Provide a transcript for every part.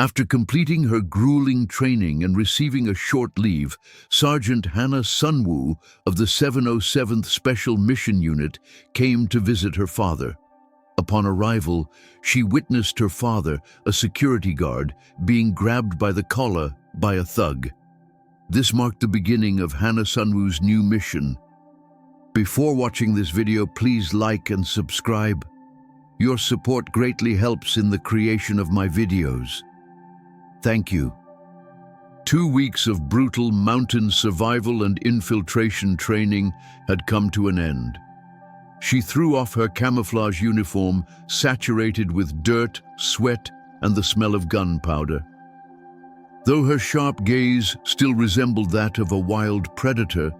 After completing her grueling training and receiving a short leave, Sergeant Hannah Sunwoo of the 707th Special Mission Unit came to visit her father. Upon arrival, she witnessed her father, a security guard, being grabbed by the collar by a thug. This marked the beginning of Hannah Sunwoo's new mission. Before watching this video, please like and subscribe. Your support greatly helps in the creation of my videos. Thank you. 2 weeks of brutal mountain survival and infiltration training had come to an end. She threw off her camouflage uniform, saturated with dirt, sweat, and the smell of gunpowder. Though her sharp gaze still resembled that of a wild predator,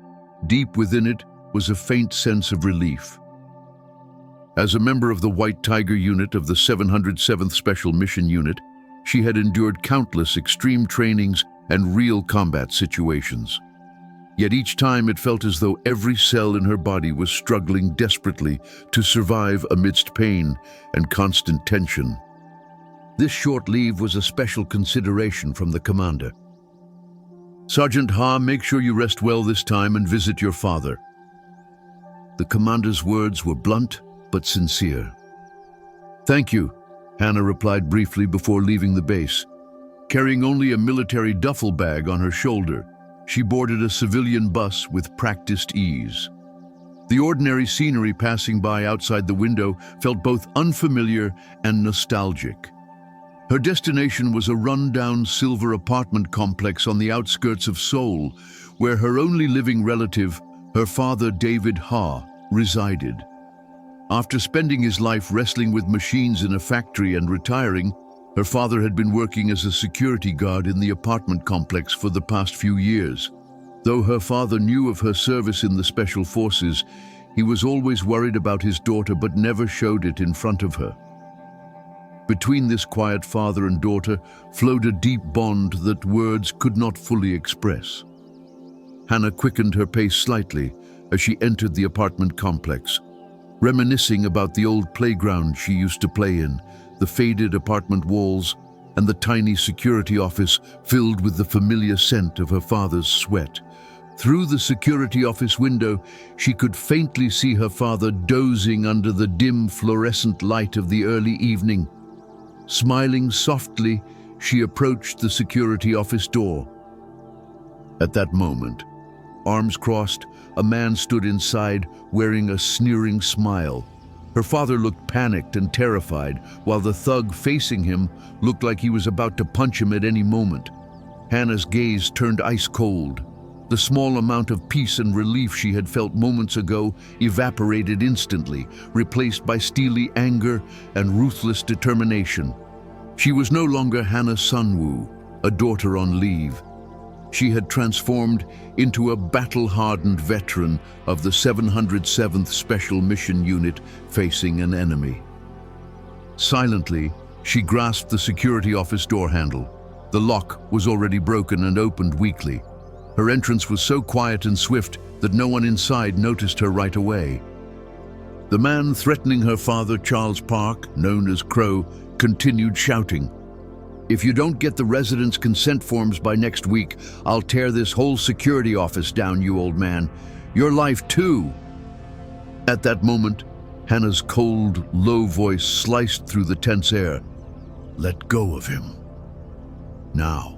deep within it was a faint sense of relief. As a member of the White Tiger Unit of the 707th Special Mission Unit, she had endured countless extreme trainings and real combat situations. Yet each time it felt as though every cell in her body was struggling desperately to survive amidst pain and constant tension. This short leave was a special consideration from the commander. "Sergeant Ha, make sure you rest well this time and visit your father." The commander's words were blunt but sincere. "Thank you," Hannah replied briefly before leaving the base. Carrying only a military duffel bag on her shoulder, she boarded a civilian bus with practiced ease. The ordinary scenery passing by outside the window felt both unfamiliar and nostalgic. Her destination was a run-down silver apartment complex on the outskirts of Seoul, where her only living relative, her father David Ha, resided. After spending his life wrestling with machines in a factory and retiring, her father had been working as a security guard in the apartment complex for the past few years. Though her father knew of her service in the Special Forces, he was always worried about his daughter but never showed it in front of her. Between this quiet father and daughter flowed a deep bond that words could not fully express. Hannah quickened her pace slightly as she entered the apartment complex, reminiscing about the old playground she used to play in, the faded apartment walls, and the tiny security office filled with the familiar scent of her father's sweat. Through the security office window, she could faintly see her father dozing under the dim fluorescent light of the early evening. Smiling softly, she approached the security office door. At that moment, arms crossed, a man stood inside wearing a sneering smile. Her father looked panicked and terrified, while the thug facing him looked like he was about to punch him at any moment. Hannah's gaze turned ice cold. The small amount of peace and relief she had felt moments ago evaporated instantly, replaced by steely anger and ruthless determination. She was no longer Hannah Sunwoo, a daughter on leave. She had transformed into a battle-hardened veteran of the 707th Special Mission Unit facing an enemy. Silently, she grasped the security office door handle. The lock was already broken and opened weakly. Her entrance was so quiet and swift that no one inside noticed her right away. The man threatening her father, Charles Park, known as Crow, continued shouting, "If you don't get the residents' consent forms by next week, I'll tear this whole security office down, you old man. Your life too." At that moment, Hannah's cold, low voice sliced through the tense air. "Let go of him. Now."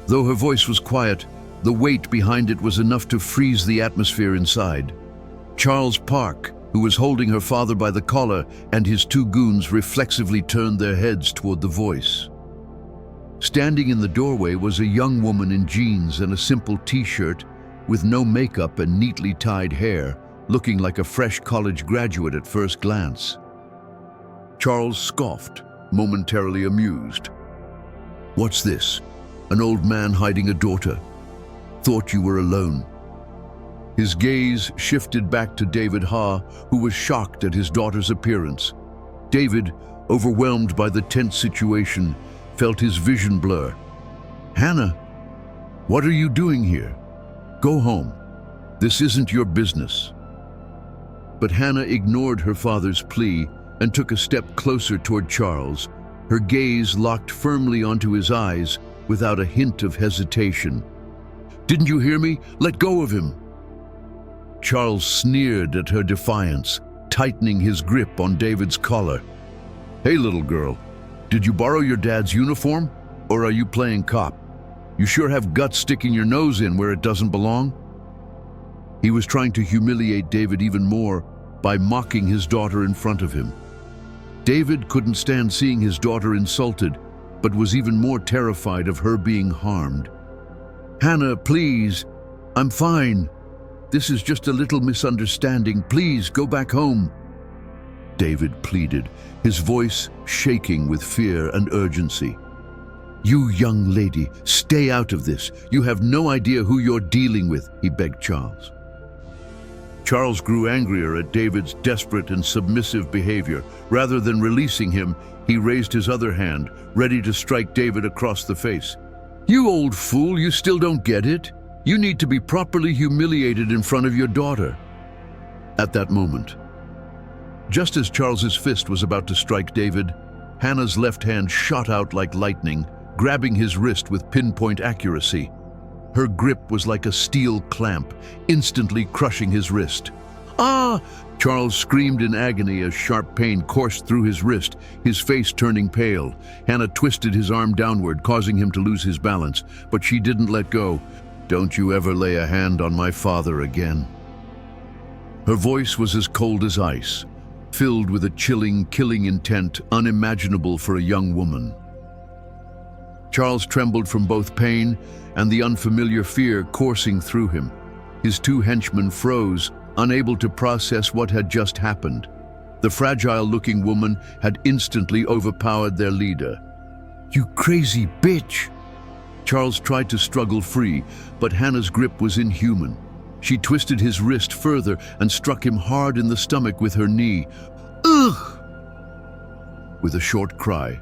Though her voice was quiet, the weight behind it was enough to freeze the atmosphere inside. Charles Park, who was holding her father by the collar, and his 2 goons reflexively turned their heads toward the voice. Standing in the doorway was a young woman in jeans and a simple t-shirt, with no makeup and neatly tied hair, looking like a fresh college graduate at first glance. Charles scoffed, momentarily amused. "What's this? An old man hiding a daughter? Thought you were alone." His gaze shifted back to David Ha, who was shocked at his daughter's appearance. David, overwhelmed by the tense situation, felt his vision blur. "Hannah, what are you doing here? Go home. This isn't your business." But Hannah ignored her father's plea and took a step closer toward Charles, her gaze locked firmly onto his eyes without a hint of hesitation. "Didn't you hear me? Let go of him!" Charles sneered at her defiance, tightening his grip on David's collar. "Hey, little girl, did you borrow your dad's uniform, or are you playing cop? You sure have guts sticking your nose in where it doesn't belong." He was trying to humiliate David even more by mocking his daughter in front of him. David couldn't stand seeing his daughter insulted, but was even more terrified of her being harmed. "Hannah, please. I'm fine. This is just a little misunderstanding. Please go back home," David pleaded, his voice shaking with fear and urgency. "You young lady, stay out of this. You have no idea who you're dealing with," he begged Charles. Charles grew angrier at David's desperate and submissive behavior. Rather than releasing him, he raised his other hand, ready to strike David across the face. "You old fool, you still don't get it? You need to be properly humiliated in front of your daughter." At that moment, just as Charles's fist was about to strike David, Hannah's left hand shot out like lightning, grabbing his wrist with pinpoint accuracy. Her grip was like a steel clamp, instantly crushing his wrist. "Ah!" Charles screamed in agony as sharp pain coursed through his wrist, his face turning pale. Hannah twisted his arm downward, causing him to lose his balance, but she didn't let go. "Don't you ever lay a hand on my father again." Her voice was as cold as ice, filled with a chilling, killing intent unimaginable for a young woman. Charles trembled from both pain and the unfamiliar fear coursing through him. His two henchmen froze, unable to process what had just happened. The fragile-looking woman had instantly overpowered their leader. "You crazy bitch!" Charles tried to struggle free, but Hannah's grip was inhuman. She twisted his wrist further and struck him hard in the stomach with her knee. "Ugh!" With a short cry,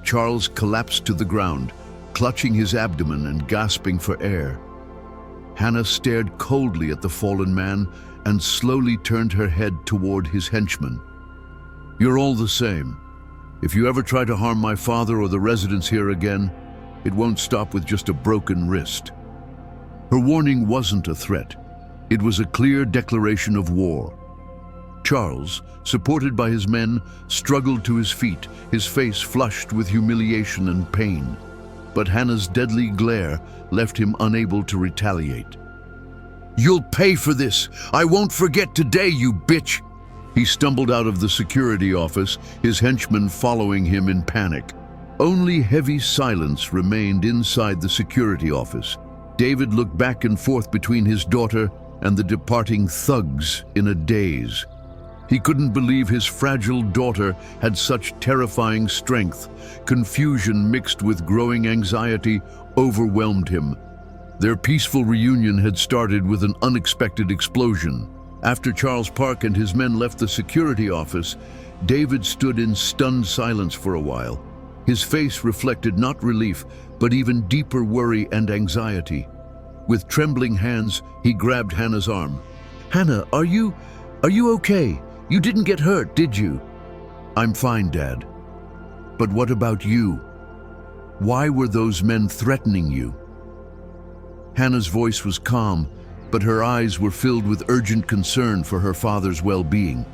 Charles collapsed to the ground, clutching his abdomen and gasping for air. Hannah stared coldly at the fallen man and slowly turned her head toward his henchman. "You're all the same. If you ever try to harm my father or the residents here again, it won't stop with just a broken wrist." Her warning wasn't a threat. It was a clear declaration of war. Charles, supported by his men, struggled to his feet, his face flushed with humiliation and pain. But Hannah's deadly glare left him unable to retaliate. "You'll pay for this! I won't forget today, you bitch!" He stumbled out of the security office, his henchmen following him in panic. Only heavy silence remained inside the security office. David looked back and forth between his daughter and the departing thugs in a daze. He couldn't believe his fragile daughter had such terrifying strength. Confusion mixed with growing anxiety overwhelmed him. Their peaceful reunion had started with an unexpected explosion. After Charles Park and his men left the security office, David stood in stunned silence for a while. His face reflected not relief, but even deeper worry and anxiety. With trembling hands, he grabbed Hannah's arm. "Hannah, are you okay? You didn't get hurt, did you?" "I'm fine, Dad. But what about you? Why were those men threatening you?" Hannah's voice was calm, but her eyes were filled with urgent concern for her father's well-being.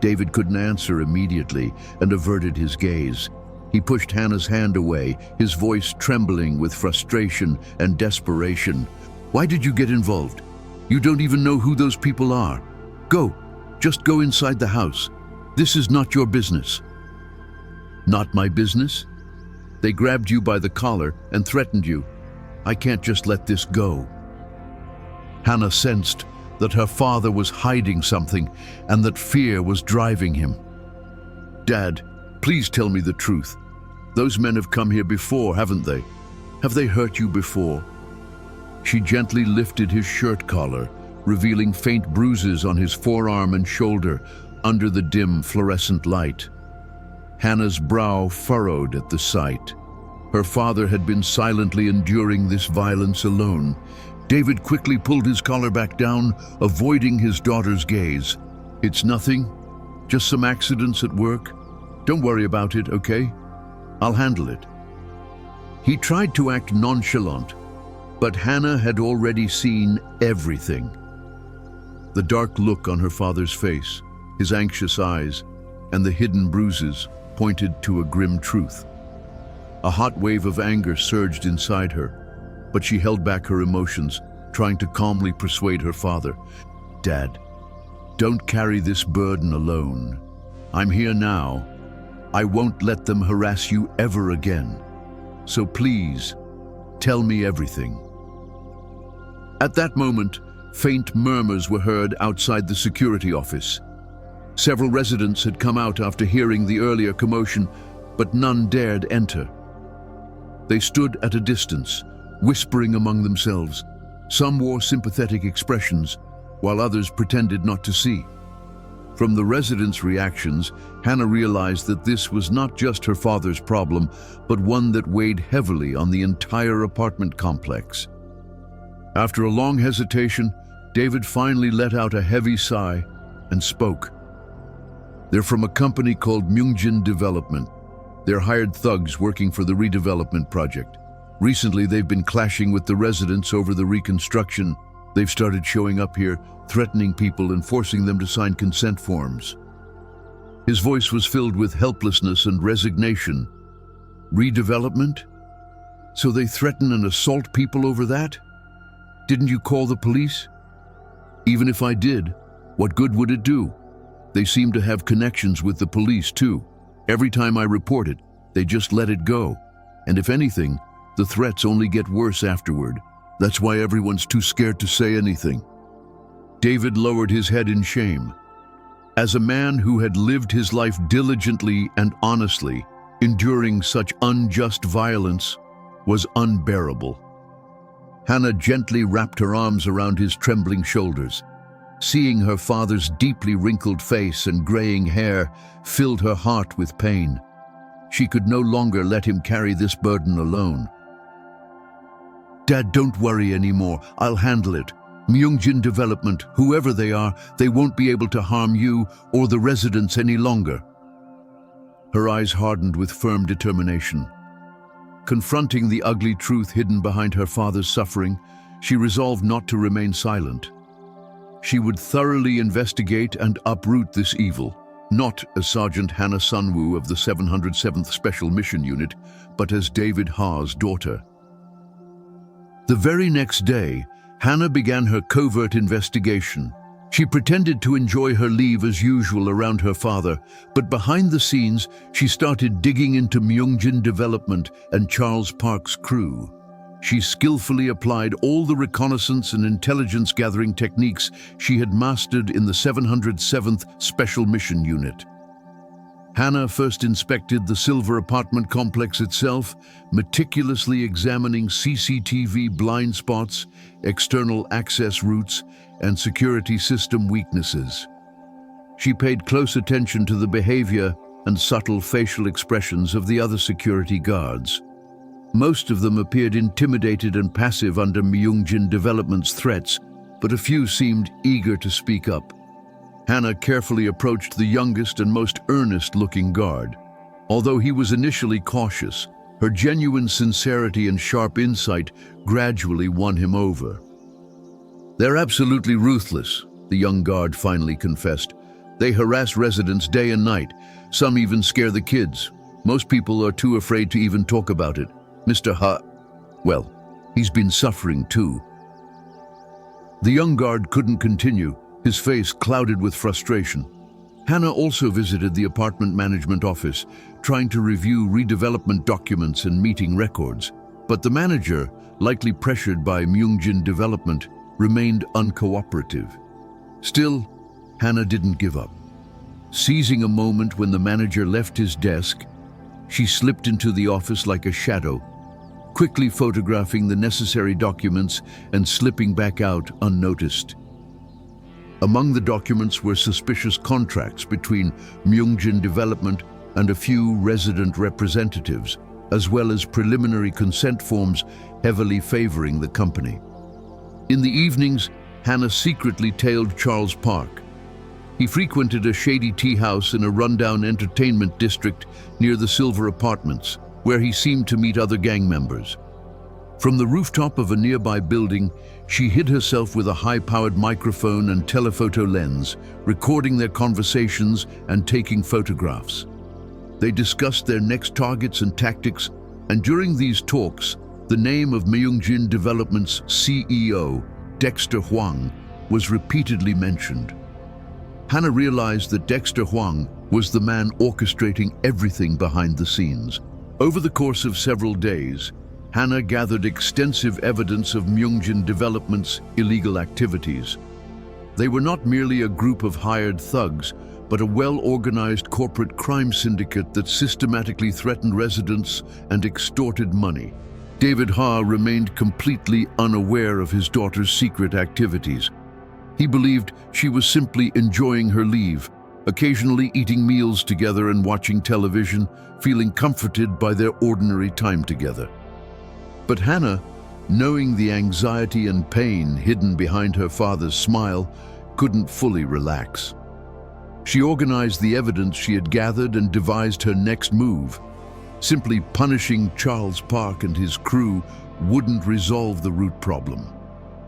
David couldn't answer immediately and averted his gaze. He pushed Hannah's hand away, his voice trembling with frustration and desperation. "Why did you get involved? You don't even know who those people are. Go, just go inside the house. This is not your business." "Not my business? They grabbed you by the collar and threatened you. I can't just let this go." Hannah sensed that her father was hiding something and that fear was driving him. "Dad, please tell me the truth. Those men have come here before, haven't they? Have they hurt you before?" She gently lifted his shirt collar, revealing faint bruises on his forearm and shoulder under the dim fluorescent light. Hannah's brow furrowed at the sight. Her father had been silently enduring this violence alone. David quickly pulled his collar back down, avoiding his daughter's gaze. "It's nothing. Just some accidents at work. Don't worry about it, okay? I'll handle it." He tried to act nonchalant, but Hannah had already seen everything. The dark look on her father's face, his anxious eyes, and the hidden bruises pointed to a grim truth. A hot wave of anger surged inside her, but she held back her emotions, trying to calmly persuade her father. "Dad, don't carry this burden alone. I'm here now. I won't let them harass you ever again. So please, tell me everything." At that moment, faint murmurs were heard outside the security office. Several residents had come out after hearing the earlier commotion, but none dared enter. They stood at a distance, whispering among themselves. Some wore sympathetic expressions, while others pretended not to see. From the residents' reactions, Hannah realized that this was not just her father's problem, but one that weighed heavily on the entire apartment complex. After a long hesitation, David finally let out a heavy sigh and spoke. "They're from a company called Myungjin Development. They're hired thugs working for the redevelopment project. Recently, they've been clashing with the residents over the reconstruction. They've started showing up here, threatening people and forcing them to sign consent forms." His voice was filled with helplessness and resignation. "Redevelopment? So they threaten and assault people over that? Didn't you call the police?" "Even if I did, what good would it do? They seem to have connections with the police too. Every time I report it, they just let it go. And if anything, the threats only get worse afterward. That's why everyone's too scared to say anything." David lowered his head in shame. As a man who had lived his life diligently and honestly, enduring such unjust violence was unbearable. Hannah gently wrapped her arms around his trembling shoulders. Seeing her father's deeply wrinkled face and graying hair filled her heart with pain. She could no longer let him carry this burden alone. "Dad, don't worry anymore. I'll handle it. Myungjin Development, whoever they are, they won't be able to harm you or the residents any longer." Her eyes hardened with firm determination. Confronting the ugly truth hidden behind her father's suffering, she resolved not to remain silent. She would thoroughly investigate and uproot this evil, not as Sergeant Hannah Sunwoo of the 707th Special Mission Unit, but as David Ha's daughter. The very next day, Hannah began her covert investigation. She pretended to enjoy her leave as usual around her father, but behind the scenes, she started digging into Myungjin Development and Charles Park's crew. She skillfully applied all the reconnaissance and intelligence-gathering techniques she had mastered in the 707th Special Mission Unit. Hannah first inspected the Silver apartment complex itself, meticulously examining CCTV blind spots, external access routes, and security system weaknesses. She paid close attention to the behavior and subtle facial expressions of the other security guards. Most of them appeared intimidated and passive under Myungjin Development's threats, but a few seemed eager to speak up. Hannah carefully approached the youngest and most earnest-looking guard. Although he was initially cautious, her genuine sincerity and sharp insight gradually won him over. "They're absolutely ruthless," the young guard finally confessed. "They harass residents day and night. Some even scare the kids. Most people are too afraid to even talk about it. Mr. Well, he's been suffering too." The young guard couldn't continue, his face clouded with frustration. Hannah also visited the apartment management office, trying to review redevelopment documents and meeting records. But the manager, likely pressured by Myungjin Development, remained uncooperative. Still, Hannah didn't give up. Seizing a moment when the manager left his desk, she slipped into the office like a shadow, quickly photographing the necessary documents and slipping back out unnoticed. Among the documents were suspicious contracts between Myungjin Development and a few resident representatives, as well as preliminary consent forms heavily favoring the company. In the evenings, Hannah secretly tailed Charles Park. He frequented a shady tea house in a rundown entertainment district near the Silver Apartments, where he seemed to meet other gang members. From the rooftop of a nearby building, she hid herself with a high-powered microphone and telephoto lens, recording their conversations and taking photographs. They discussed their next targets and tactics, and during these talks, the name of Myungjin Development's CEO, Dexter Huang, was repeatedly mentioned. Hannah realized that Dexter Huang was the man orchestrating everything behind the scenes. Over the course of several days, Hannah gathered extensive evidence of Myungjin Development's illegal activities. They were not merely a group of hired thugs, but a well-organized corporate crime syndicate that systematically threatened residents and extorted money. David Ha remained completely unaware of his daughter's secret activities. He believed she was simply enjoying her leave, occasionally eating meals together and watching television, feeling comforted by their ordinary time together. But Hannah, knowing the anxiety and pain hidden behind her father's smile, couldn't fully relax. She organized the evidence she had gathered and devised her next move. Simply punishing Charles Park and his crew wouldn't resolve the root problem.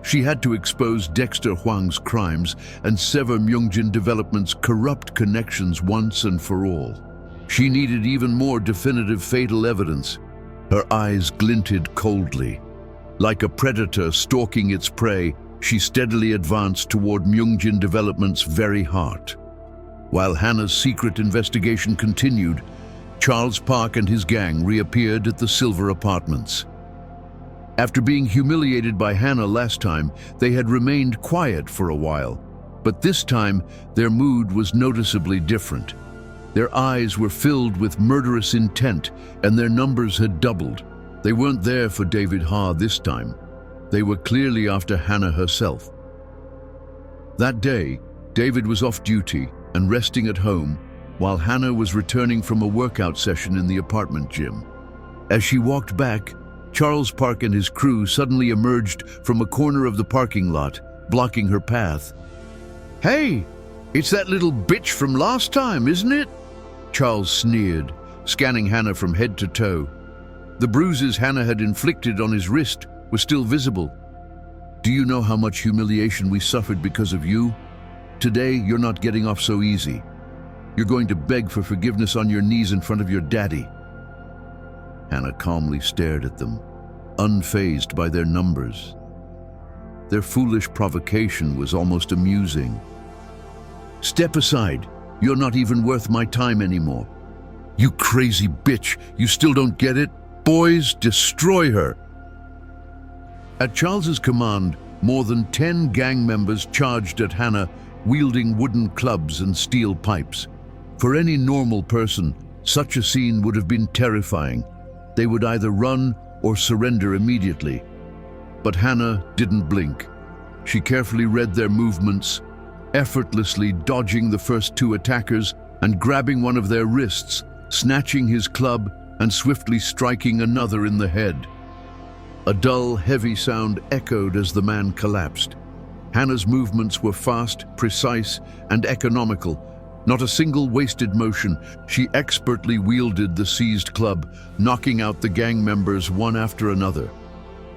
She had to expose Dexter Huang's crimes and sever Myungjin Development's corrupt connections once and for all. She needed even more definitive fatal evidence. Her eyes glinted coldly. Like a predator stalking its prey, she steadily advanced toward Myungjin Development's very heart. While Hannah's secret investigation continued, Charles Park and his gang reappeared at the Silver Apartments. After being humiliated by Hannah last time, they had remained quiet for a while, but this time their mood was noticeably different. Their eyes were filled with murderous intent, and their numbers had doubled. They weren't there for David Ha this time. They were clearly after Hannah herself. That day, David was off duty and resting at home, while Hannah was returning from a workout session in the apartment gym. As she walked back, Charles Park and his crew suddenly emerged from a corner of the parking lot, blocking her path. "Hey, it's that little bitch from last time, isn't it?" Charles sneered, scanning Hannah from head to toe. The bruises Hannah had inflicted on his wrist were still visible. "Do you know how much humiliation we suffered because of you? Today, you're not getting off so easy. You're going to beg for forgiveness on your knees in front of your daddy." Hannah calmly stared at them, unfazed by their numbers. Their foolish provocation was almost amusing. "Step aside. You're not even worth my time anymore." "You crazy bitch, you still don't get it? Boys, destroy her!" At Charles's command, more than 10 gang members charged at Hannah, wielding wooden clubs and steel pipes. For any normal person, such a scene would have been terrifying. They would either run or surrender immediately. But Hannah didn't blink. She carefully read their movements, effortlessly dodging the first 2 attackers and grabbing one of their wrists, snatching his club and swiftly striking another in the head. A dull, heavy sound echoed as the man collapsed. Hannah's movements were fast, precise, and economical. Not a single wasted motion. She expertly wielded the seized club, knocking out the gang members one after another.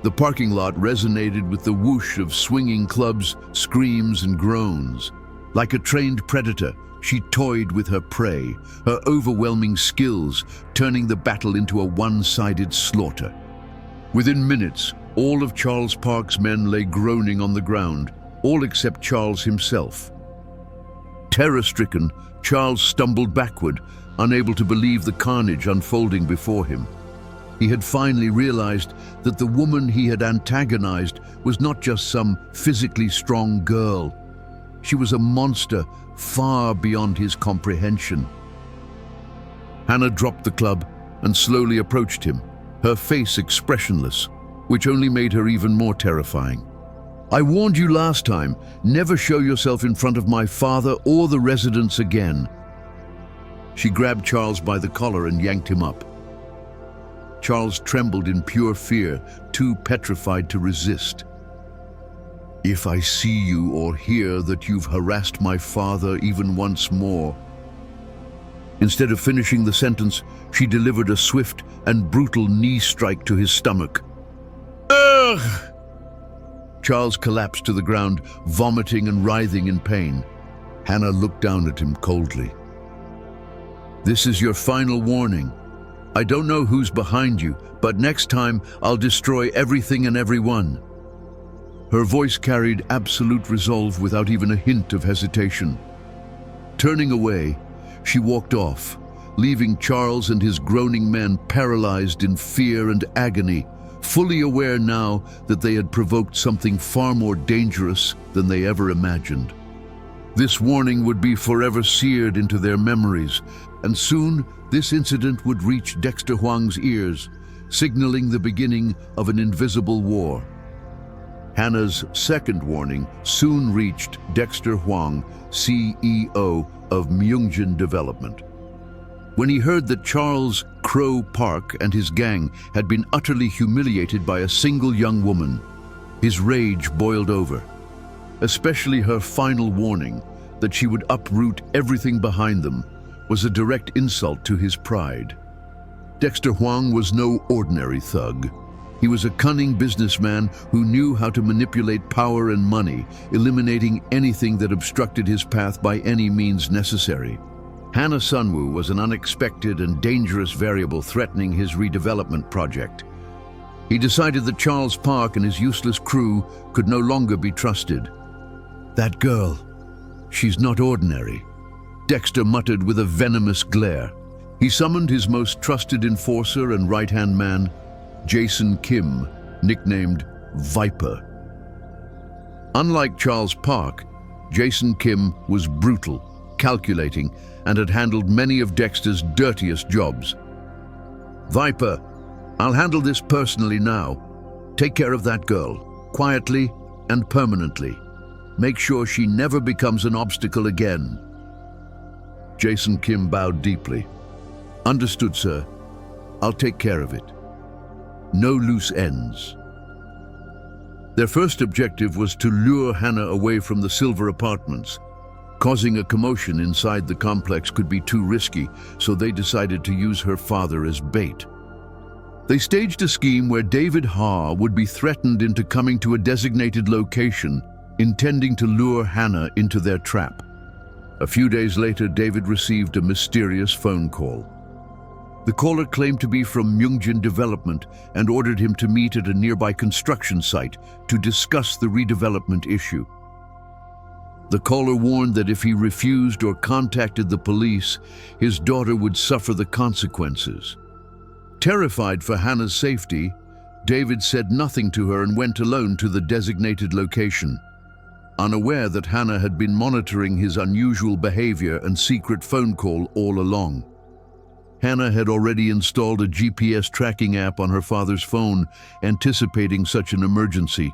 The parking lot resonated with the whoosh of swinging clubs, screams, and groans. Like a trained predator, she toyed with her prey, her overwhelming skills turning the battle into a one-sided slaughter. Within minutes, all of Charles Park's men lay groaning on the ground, all except Charles himself. Terror-stricken, Charles stumbled backward, unable to believe the carnage unfolding before him. He had finally realized that the woman he had antagonized was not just some physically strong girl. She was a monster far beyond his comprehension. Hannah dropped the club and slowly approached him, her face expressionless, which only made her even more terrifying. "I warned you last time, never show yourself in front of my father or the residents again." She grabbed Charles by the collar and yanked him up. Charles trembled in pure fear, too petrified to resist. If I see you or hear that you've harassed my father even once more." Instead of finishing the sentence, she delivered a swift and brutal knee strike to his stomach. Ugh! Charles collapsed to the ground, vomiting and writhing in pain. Hannah looked down at him coldly. "This is your final warning. I don't know who's behind you, but next time I'll destroy everything and everyone." Her voice carried absolute resolve without even a hint of hesitation. Turning away, she walked off, leaving Charles and his groaning men paralyzed in fear and agony, fully aware now that they had provoked something far more dangerous than they ever imagined. This warning would be forever seared into their memories, and soon this incident would reach Dexter Huang's ears, signaling the beginning of an invisible war. Hannah's second warning soon reached Dexter Huang, CEO of Myungjin Development. When he heard that Charles Crow Park and his gang had been utterly humiliated by a single young woman, his rage boiled over. Especially her final warning that she would uproot everything behind them was a direct insult to his pride. Dexter Huang was no ordinary thug. He was a cunning businessman who knew how to manipulate power and money, eliminating anything that obstructed his path by any means necessary. Hannah Sunwoo was an unexpected and dangerous variable threatening his redevelopment project. He decided that Charles Park and his useless crew could no longer be trusted. "That girl, she's not ordinary," Dexter muttered with a venomous glare. He summoned his most trusted enforcer and right-hand man, Jason Kim, nicknamed Viper. Unlike Charles Park, Jason Kim was brutal, calculating, and had handled many of Dexter's dirtiest jobs. "Viper, I'll handle this personally now. Take care of that girl, quietly and permanently. Make sure she never becomes an obstacle again." Jason Kim bowed deeply. "Understood, sir. I'll take care of it. No loose ends." Their first objective was to lure Hannah away from the Silver Apartments. Causing a commotion inside the complex could be too risky, so they decided to use her father as bait. They staged a scheme where David Ha would be threatened into coming to a designated location, intending to lure Hannah into their trap. A few days later, David received a mysterious phone call. The caller claimed to be from Myungjin Development and ordered him to meet at a nearby construction site to discuss the redevelopment issue. The caller warned that if he refused or contacted the police, his daughter would suffer the consequences. Terrified for Hannah's safety, David said nothing to her and went alone to the designated location, unaware that Hannah had been monitoring his unusual behavior and secret phone call all along. Hannah had already installed a GPS tracking app on her father's phone, anticipating such an emergency.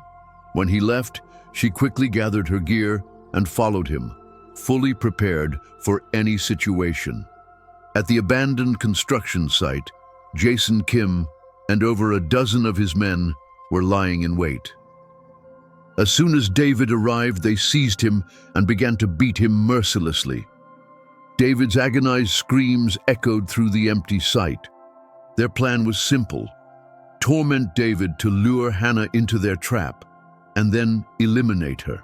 When he left, she quickly gathered her gear and followed him, fully prepared for any situation. At the abandoned construction site, Jason Kim and over a dozen of his men were lying in wait. As soon as David arrived, they seized him and began to beat him mercilessly. David's agonized screams echoed through the empty site. Their plan was simple: torment David to lure Hannah into their trap, and then eliminate her.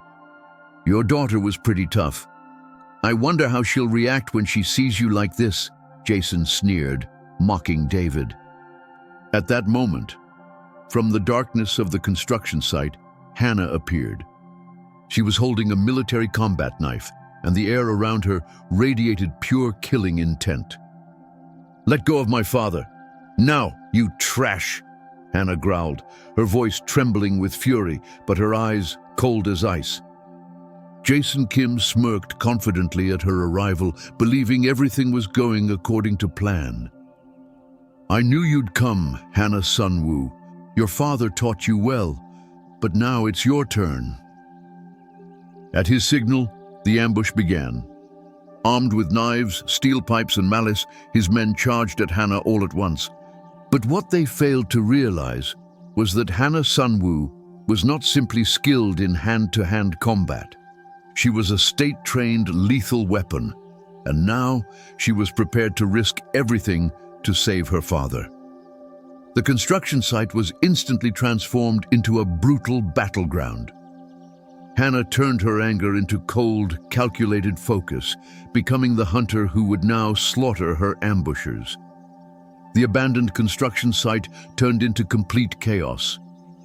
"Your daughter was pretty tough. I wonder how she'll react when she sees you like this," Jason sneered, mocking David. At that moment, from the darkness of the construction site, Hannah appeared. She was holding a military combat knife, and the air around her radiated pure killing intent. "Let go of my father. Now, you trash!" Hannah growled, her voice trembling with fury, but her eyes cold as ice. Jason Kim smirked confidently at her arrival, believing everything was going according to plan. "I knew you'd come, Hannah Sunwoo. Your father taught you well, but now it's your turn." At his signal, the ambush began. Armed with knives, steel pipes, and malice, his men charged at Hannah all at once. But what they failed to realize was that Hannah Sunwoo was not simply skilled in hand-to-hand combat. She was a state-trained lethal weapon, and now she was prepared to risk everything to save her father. The construction site was instantly transformed into a brutal battleground. Hannah turned her anger into cold, calculated focus, becoming the hunter who would now slaughter her ambushers. The abandoned construction site turned into complete chaos.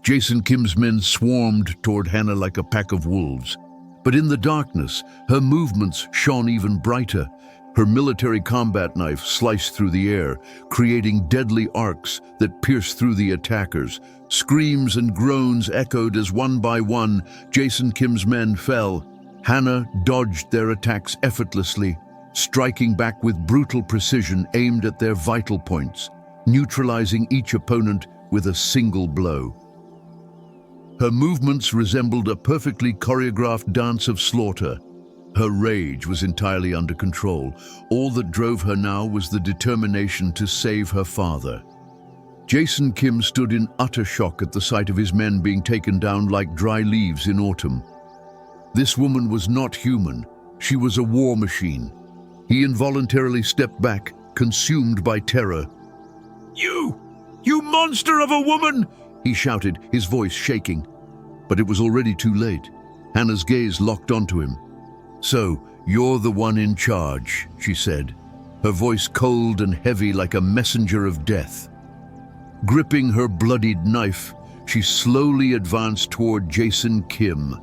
Jason Kim's men swarmed toward Hannah like a pack of wolves. But in the darkness, her movements shone even brighter. Her military combat knife sliced through the air, creating deadly arcs that pierced through the attackers. Screams and groans echoed as one by one, Jason Kim's men fell. Hannah dodged their attacks effortlessly, striking back with brutal precision aimed at their vital points, neutralizing each opponent with a single blow. Her movements resembled a perfectly choreographed dance of slaughter. Her rage was entirely under control. All that drove her now was the determination to save her father. Jason Kim stood in utter shock at the sight of his men being taken down like dry leaves in autumn. This woman was not human. She was a war machine. He involuntarily stepped back, consumed by terror. You monster of a woman!" he shouted, his voice shaking. But it was already too late. Hannah's gaze locked onto him. "So, you're the one in charge," she said, her voice cold and heavy like a messenger of death. Gripping her bloodied knife, she slowly advanced toward Jason Kim.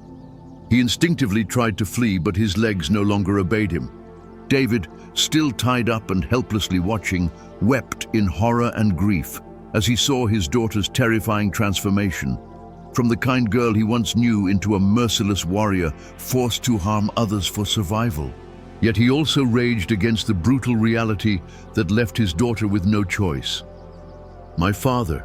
He instinctively tried to flee, but his legs no longer obeyed him. David, still tied up and helplessly watching, wept in horror and grief as he saw his daughter's terrifying transformation. From the kind girl he once knew into a merciless warrior forced to harm others for survival. Yet he also raged against the brutal reality that left his daughter with no choice. "My father,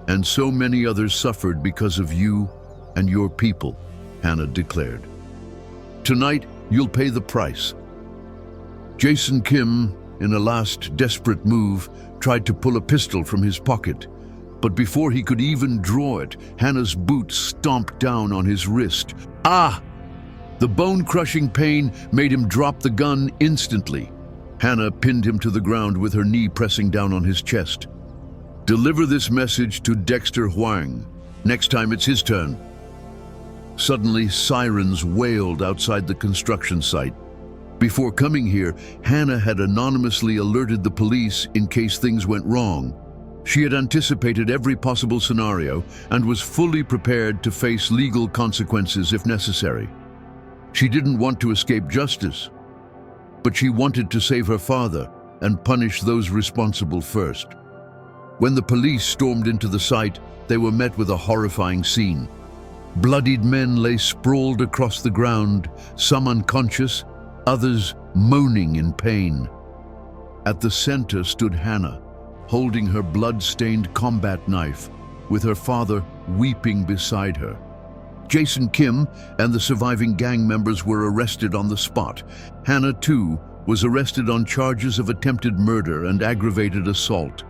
and so many others suffered because of you and your people," Hannah declared. "Tonight, you'll pay the price." Jason Kim, in a last desperate move, tried to pull a pistol from his pocket. But before he could even draw it, Hannah's boot stomped down on his wrist. Ah! The bone-crushing pain made him drop the gun instantly. Hannah pinned him to the ground with her knee pressing down on his chest. "Deliver this message to Dexter Huang. Next time it's his turn." Suddenly, sirens wailed outside the construction site. Before coming here, Hannah had anonymously alerted the police in case things went wrong. She had anticipated every possible scenario and was fully prepared to face legal consequences if necessary. She didn't want to escape justice, but she wanted to save her father and punish those responsible first. When the police stormed into the site, they were met with a horrifying scene. Bloodied men lay sprawled across the ground, some unconscious, others moaning in pain. At the center stood Hannah, holding her blood-stained combat knife, with her father weeping beside her. Jason Kim and the surviving gang members were arrested on the spot. Hannah, too, was arrested on charges of attempted murder and aggravated assault.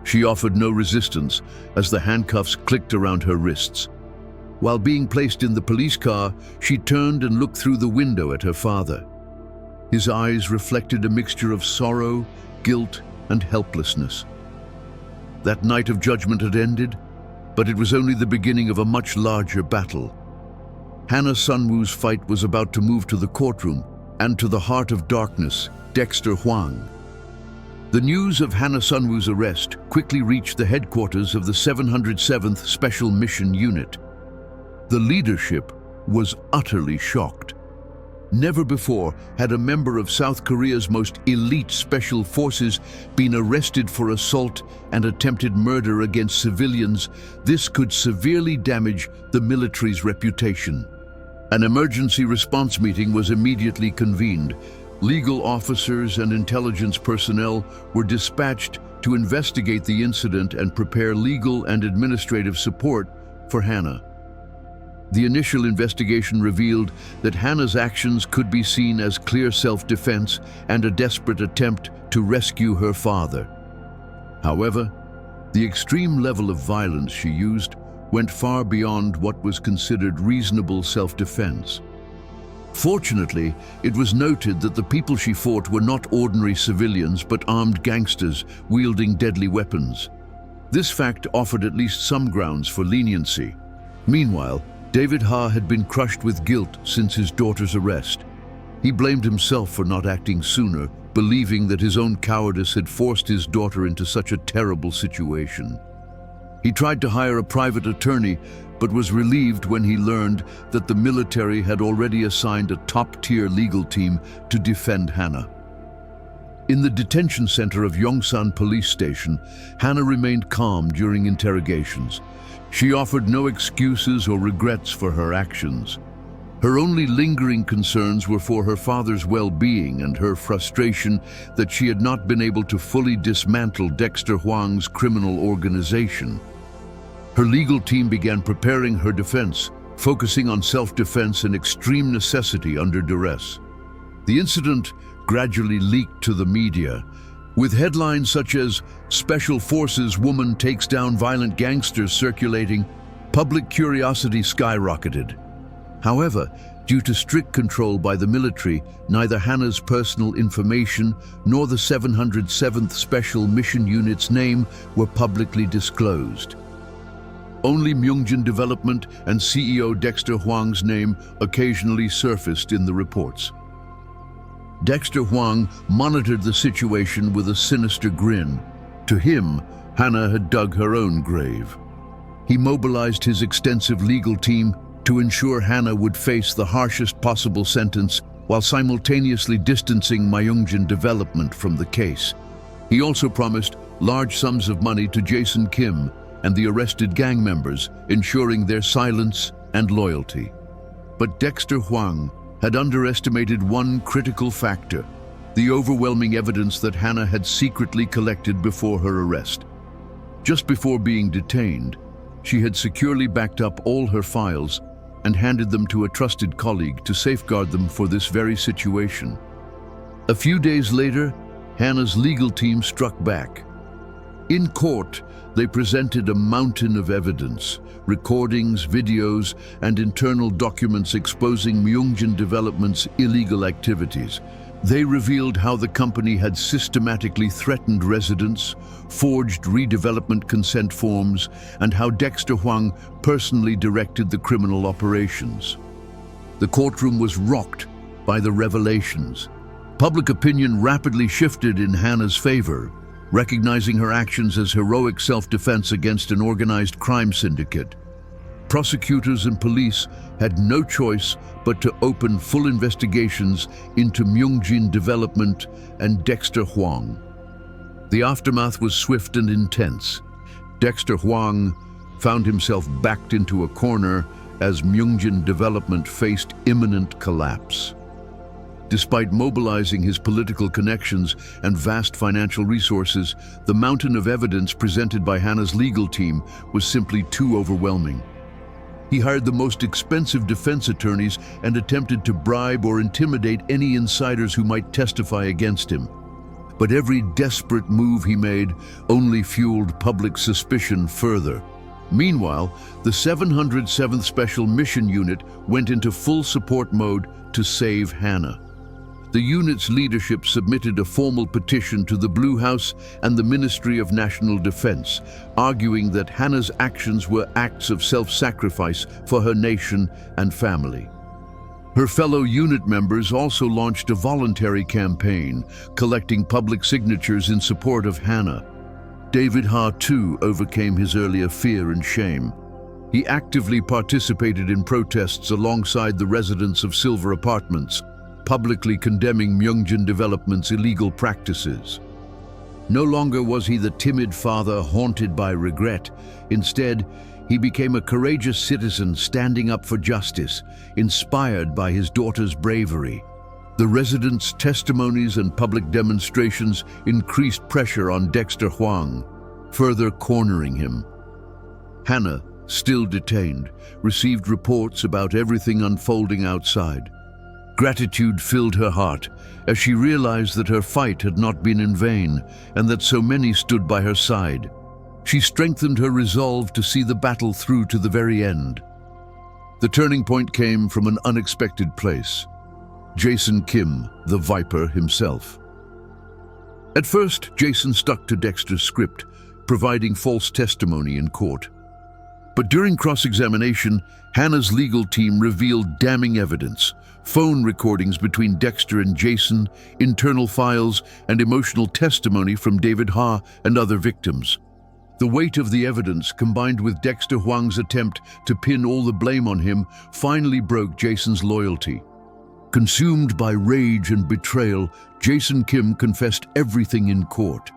She offered no resistance as the handcuffs clicked around her wrists. While being placed in the police car, she turned and looked through the window at her father. His eyes reflected a mixture of sorrow, guilt, and helplessness. That night of judgment had ended, but it was only the beginning of a much larger battle. Hannah Sunwoo's fight was about to move to the courtroom and to the heart of darkness, Dexter Huang. The news of Hannah Sunwoo's arrest quickly reached the headquarters of the 707th Special Mission Unit. The leadership was utterly shocked. Never before had a member of South Korea's most elite special forces been arrested for assault and attempted murder against civilians. This could severely damage the military's reputation. An emergency response meeting was immediately convened. Legal officers and intelligence personnel were dispatched to investigate the incident and prepare legal and administrative support for Hannah. The initial investigation revealed that Hannah's actions could be seen as clear self-defense and a desperate attempt to rescue her father. However, the extreme level of violence she used went far beyond what was considered reasonable self-defense. Fortunately, it was noted that the people she fought were not ordinary civilians but armed gangsters wielding deadly weapons. This fact offered at least some grounds for leniency. Meanwhile, David Ha had been crushed with guilt since his daughter's arrest. He blamed himself for not acting sooner, believing that his own cowardice had forced his daughter into such a terrible situation. He tried to hire a private attorney, but was relieved when he learned that the military had already assigned a top-tier legal team to defend Hannah. In the detention center of Yongsan police station, Hannah remained calm during interrogations. She offered no excuses or regrets for her actions. Her only lingering concerns were for her father's well-being and her frustration that she had not been able to fully dismantle Dexter Huang's criminal organization. Her legal team began preparing her defense, focusing on self-defense and extreme necessity under duress. The incident gradually leaked to the media, with headlines such as "Special Forces Woman Takes Down Violent Gangsters" circulating. Public curiosity skyrocketed. However, due to strict control by the military, neither Hannah's personal information nor the 707th Special Mission Unit's name were publicly disclosed. Only Myungjin Development and CEO Dexter Huang's name occasionally surfaced in the reports. Dexter Huang monitored the situation with a sinister grin. To him, Hannah had dug her own grave. He mobilized his extensive legal team to ensure Hannah would face the harshest possible sentence while simultaneously distancing Myungjin Development from the case. He also promised large sums of money to Jason Kim and the arrested gang members, ensuring their silence and loyalty. But Dexter Huang had underestimated one critical factor: the overwhelming evidence that Hannah had secretly collected before her arrest. Just before being detained, she had securely backed up all her files and handed them to a trusted colleague to safeguard them for this very situation. A few days later, Hannah's legal team struck back. In court, they presented a mountain of evidence, recordings, videos, and internal documents exposing Myungjin Development's illegal activities. They revealed how the company had systematically threatened residents, forged redevelopment consent forms, and how Dexter Huang personally directed the criminal operations. The courtroom was rocked by the revelations. Public opinion rapidly shifted in Hannah's favor, recognizing her actions as heroic self-defense against an organized crime syndicate. Prosecutors and police had no choice but to open full investigations into Myungjin Development and Dexter Huang. The aftermath was swift and intense. Dexter Huang found himself backed into a corner as Myungjin Development faced imminent collapse. Despite mobilizing his political connections and vast financial resources, the mountain of evidence presented by Hannah's legal team was simply too overwhelming. He hired the most expensive defense attorneys and attempted to bribe or intimidate any insiders who might testify against him. But every desperate move he made only fueled public suspicion further. Meanwhile, the 707th Special Mission Unit went into full support mode to save Hannah. The unit's leadership submitted a formal petition to the Blue House and the Ministry of National Defense, arguing that Hannah's actions were acts of self-sacrifice for her nation and family. Her fellow unit members also launched a voluntary campaign, collecting public signatures in support of Hannah. David Ha, too, overcame his earlier fear and shame. He actively participated in protests alongside the residents of Silver Apartments, publicly condemning Myungjin Development's illegal practices. No longer was he the timid father haunted by regret. Instead, he became a courageous citizen standing up for justice, inspired by his daughter's bravery. The residents' testimonies and public demonstrations increased pressure on Dexter Huang, further cornering him. Hannah, still detained, received reports about everything unfolding outside. Gratitude filled her heart as she realized that her fight had not been in vain and that so many stood by her side. She strengthened her resolve to see the battle through to the very end. The turning point came from an unexpected place. Jason Kim, the Viper himself. At first, Jason stuck to Dexter's script, providing false testimony in court. But during cross-examination, Hannah's legal team revealed damning evidence: phone recordings between Dexter and Jason, internal files, and emotional testimony from David Ha and other victims. The weight of the evidence, combined with Dexter Huang's attempt to pin all the blame on him, finally broke Jason's loyalty. Consumed by rage and betrayal, Jason Kim confessed everything in court.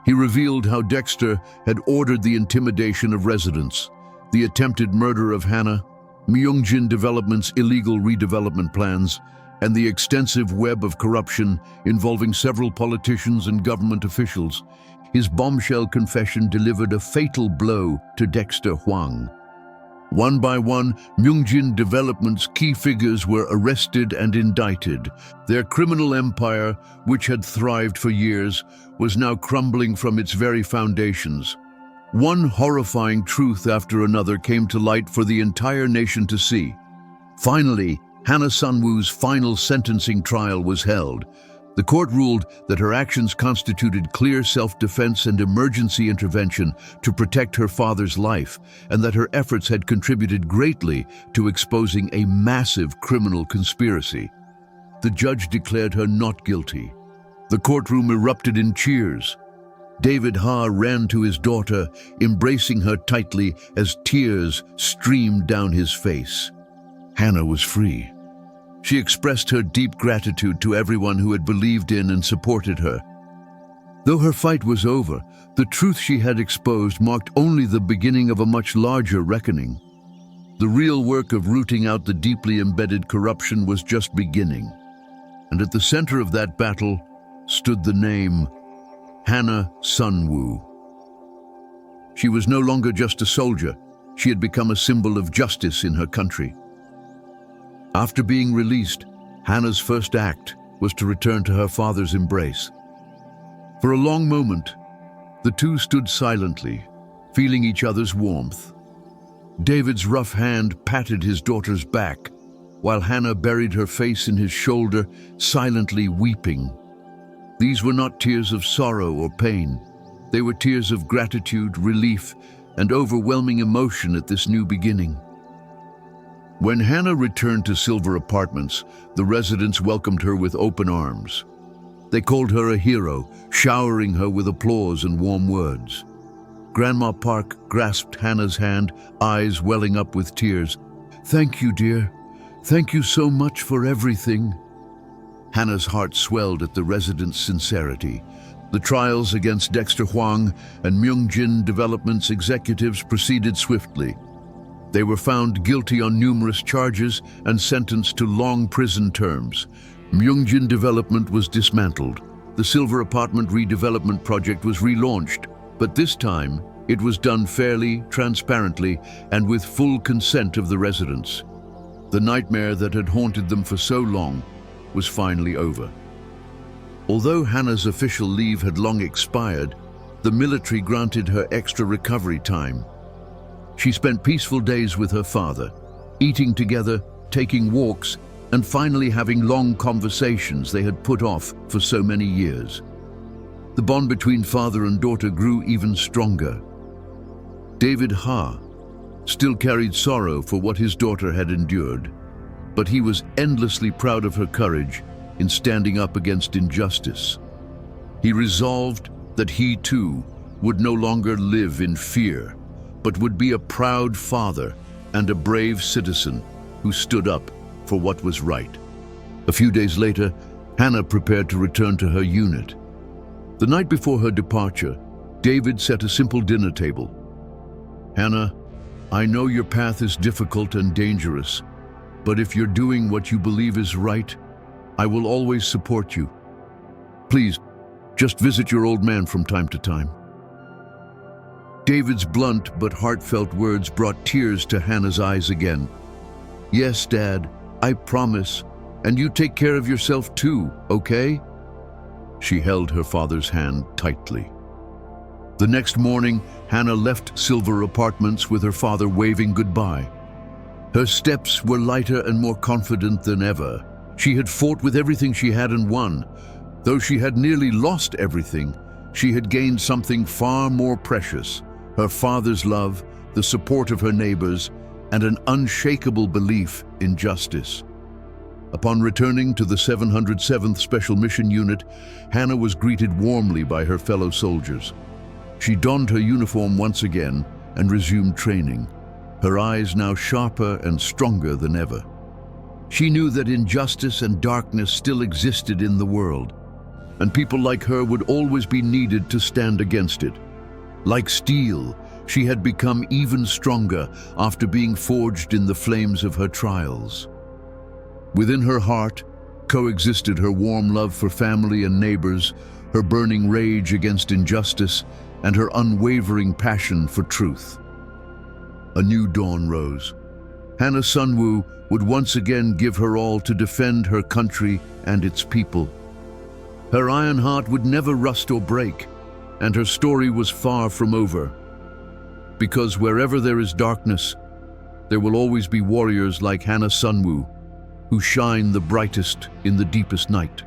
He revealed how Dexter had ordered the intimidation of residents, the attempted murder of Hannah, Myungjin Development's illegal redevelopment plans, and the extensive web of corruption involving several politicians and government officials. His bombshell confession delivered a fatal blow to Dexter Huang. One by one, Myungjin Development's key figures were arrested and indicted. Their criminal empire, which had thrived for years, was now crumbling from its very foundations. One horrifying truth after another came to light for the entire nation to see. Finally, Hannah Sunwoo's final sentencing trial was held. The court ruled that her actions constituted clear self-defense and emergency intervention to protect her father's life, and that her efforts had contributed greatly to exposing a massive criminal conspiracy. The judge declared her not guilty. The courtroom erupted in cheers. David Ha ran to his daughter, embracing her tightly as tears streamed down his face. Hannah was free. She expressed her deep gratitude to everyone who had believed in and supported her. Though her fight was over, the truth she had exposed marked only the beginning of a much larger reckoning. The real work of rooting out the deeply embedded corruption was just beginning. And at the center of that battle stood the name Hannah Sunwoo. She was no longer just a soldier. She had become a symbol of justice in her country. After being released, Hannah's first act was to return to her father's embrace. For a long moment, the two stood silently, feeling each other's warmth. David's rough hand patted his daughter's back, while Hannah buried her face in his shoulder, silently weeping. These were not tears of sorrow or pain. They were tears of gratitude, relief, and overwhelming emotion at this new beginning. When Hannah returned to Silver Apartments, the residents welcomed her with open arms. They called her a hero, showering her with applause and warm words. Grandma Park grasped Hannah's hand, eyes welling up with tears. "Thank you, dear. Thank you so much for everything." Hannah's heart swelled at the residents' sincerity. The trials against Dexter Huang and Myungjin Development's executives proceeded swiftly. They were found guilty on numerous charges and sentenced to long prison terms. Myungjin Development was dismantled. The Silver Apartment redevelopment project was relaunched, but this time it was done fairly, transparently, and with full consent of the residents. The nightmare that had haunted them for so long was finally over. Although Hannah's official leave had long expired, the military granted her extra recovery time. She spent peaceful days with her father, eating together, taking walks, and finally having long conversations they had put off for so many years. The bond between father and daughter grew even stronger. David Ha still carried sorrow for what his daughter had endured, but he was endlessly proud of her courage in standing up against injustice. He resolved that he too would no longer live in fear, but would be a proud father and a brave citizen who stood up for what was right. A few days later, Hannah prepared to return to her unit. The night before her departure, David set a simple dinner table. "Hannah, I know your path is difficult and dangerous, but if you're doing what you believe is right, I will always support you. Please, just visit your old man from time to time." David's blunt but heartfelt words brought tears to Hannah's eyes again. "Yes, Dad, I promise. And you take care of yourself too, okay?" She held her father's hand tightly. The next morning, Hannah left Silver Apartments with her father waving goodbye. Her steps were lighter and more confident than ever. She had fought with everything she had and won. Though she had nearly lost everything, she had gained something far more precious: her father's love, the support of her neighbors, and an unshakable belief in justice. Upon returning to the 707th Special Mission Unit, Hannah was greeted warmly by her fellow soldiers. She donned her uniform once again and resumed training, her eyes now sharper and stronger than ever. She knew that injustice and darkness still existed in the world, and people like her would always be needed to stand against it. Like steel, she had become even stronger after being forged in the flames of her trials. Within her heart coexisted her warm love for family and neighbors, her burning rage against injustice, and her unwavering passion for truth. A new dawn rose. Hannah Sunwoo would once again give her all to defend her country and its people. Her iron heart would never rust or break, and her story was far from over. Because wherever there is darkness, there will always be warriors like Hannah Sunwoo, who shine the brightest in the deepest night.